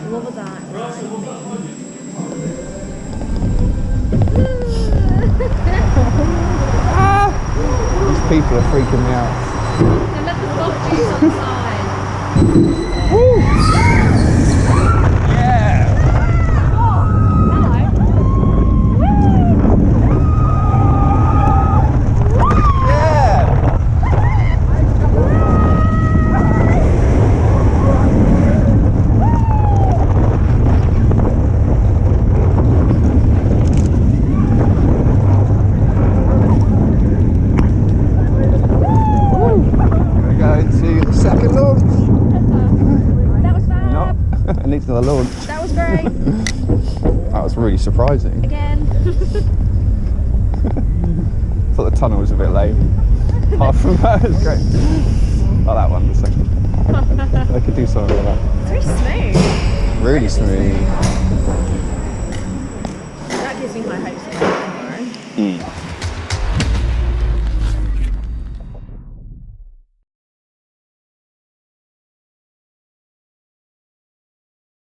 Love that. These people are freaking me out. And let the soft juice on the side. Woo! Yeah! Hello. Yeah! We're going to the second launch. That was fab. No, I need another launch. That was great. That was really surprising. Again. Thought the tunnel was a bit lame. Apart from that, it's great. Oh, that one, the second. I could do something like that. It's very smooth. Really smooth. That gives me high hopes for tomorrow.